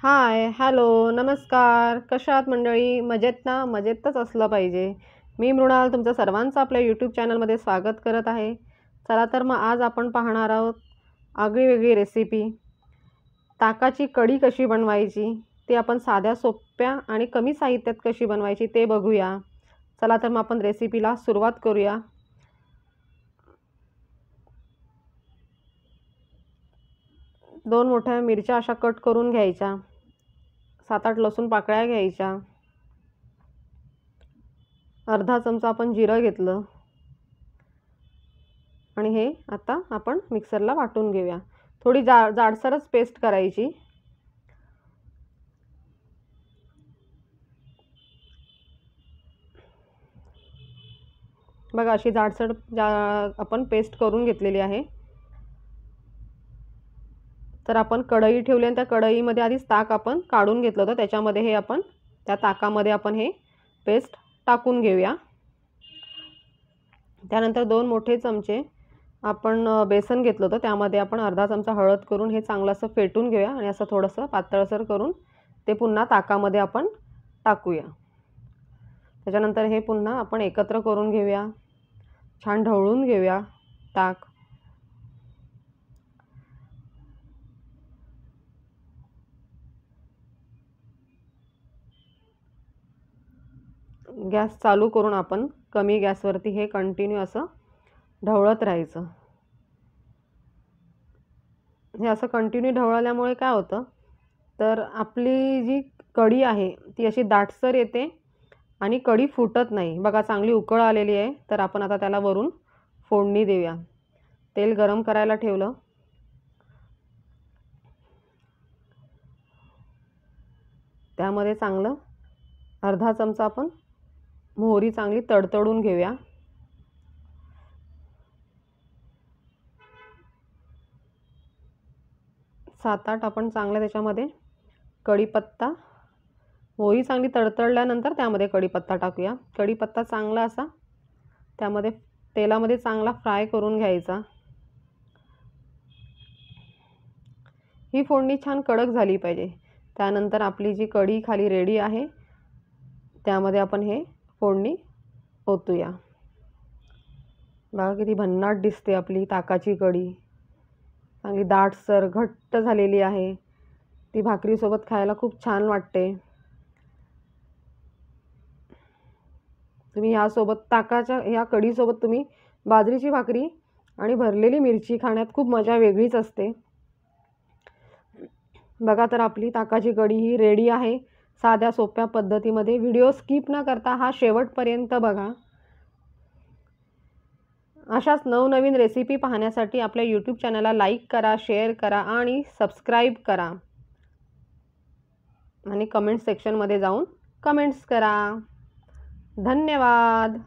हाय, hello, नमस्कार. कशा आहात मंडळी? मजेत ना? मजेतच असलं पाहिजे. मी मृणाल तुमचं सर्वांचं आपल्या यूट्यूब चॅनलमध्ये स्वागत करत आहे. चला तर मग आज आपण पाहणार आहोत आगळीवेगळी रेसिपी. ताकाची कढी कशी बनवायची, ती आपण साध्या, सोप्या आणि कमी साहित्यात कशी बनवायची ते बघूया. चला तर मग आपण रेसिपीला सुरुवात करूया. दोन मोठ्या मिरच्या अशा कट करून घ्यायच्या. 7-8 लसूण पाकळ्या घ्यायच्या. अर्धा चमचा आपण जिरं घेतलं आणि हे आता आपण मिक्सरला वाटून घेऊया. थोडी जाडसरच पेस्ट करायची. बघा अशी जाडसर आपण पेस्ट करून घेतलेली आहे. तर आपण कढई ठेवली आणि त्या कढईमध्ये आधीच ताक आपण काढून घेतलं होतं. त्याच्यामध्ये हे आपण त्या ताकामध्ये आपण हे पेस्ट टाकून घेऊया. त्यानंतर 2 मोठे चमचे आपण बेसन घेतलं होतं. त्यामध्ये आपण अर्धा चमचा हळद करून हे चांगलं असं फेटून घेऊया आणि असं थोडंसं पातळसर करून ते पुन्हा ताकामध्ये आपण टाकूया. त्याच्यानंतर हे पुन्हा आपण एकत्र करून घेऊया. छान ढवळून घेऊया ताक. गॅस चालू करून आपण कमी गॅसवरती हे कंटिन्यू असं ढवळत राहायचं. हे असं कंटिन्यू ढवळल्यामुळे काय होतं, तर आपली जी कढी आहे ती अशी दाटसर येते आणि कढी फुटत नाही. बघा चांगली उकळ आलेली आहे. तर आपण आता त्याला वरून फोडणी देऊया. तेल गरम करायला ठेवलं. त्यामध्ये चांगलं अर्धा चमचा आपण मोहरी चांगली तडतडून घेऊया. 7-8 आपण चांगल्या त्याच्यामध्ये कढीपत्ता, मोहरी चांगली तडतडल्यानंतर त्यामध्ये कढीपत्ता टाकूया. कढीपत्ता चांगला असा त्यामध्ये तेलामध्ये चांगला फ्राय करून घ्यायचा. ही फोडणी छान कडक झाली पाहिजे. त्यानंतर आपली जी कढी खाली रेडी आहे त्यामध्ये आपण हे फोडणी ओतूया. बघा किती भन्नाट दिसते आपली ताकाची कढी. चांगली दाटसर घट्ट झालेली आहे. ती भाकरीसोबत खायला खूप छान वाटते. तुम्ही ह्यासोबत ताकाच्या ह्या कढीसोबत तुम्ही बाजरीची भाकरी आणि भरलेली मिरची खाण्यात खूप मजा वेगळीच असते. बघा तर आपली ताकाची कढी ही रेडी आहे साध्या सोप्या पद्धतीमध्ये. व्हिडिओ स्किप न करता हा शेवटपर्यंत बघा. अशाच नवनवीन रेसिपी पाहण्यासाठी आपल्या यूट्यूब चॅनलला लाईक करा, शेअर करा आणि सबस्क्राईब करा. आणि कमेंट सेक्शनमध्ये जाऊन कमेंट्स करा. धन्यवाद.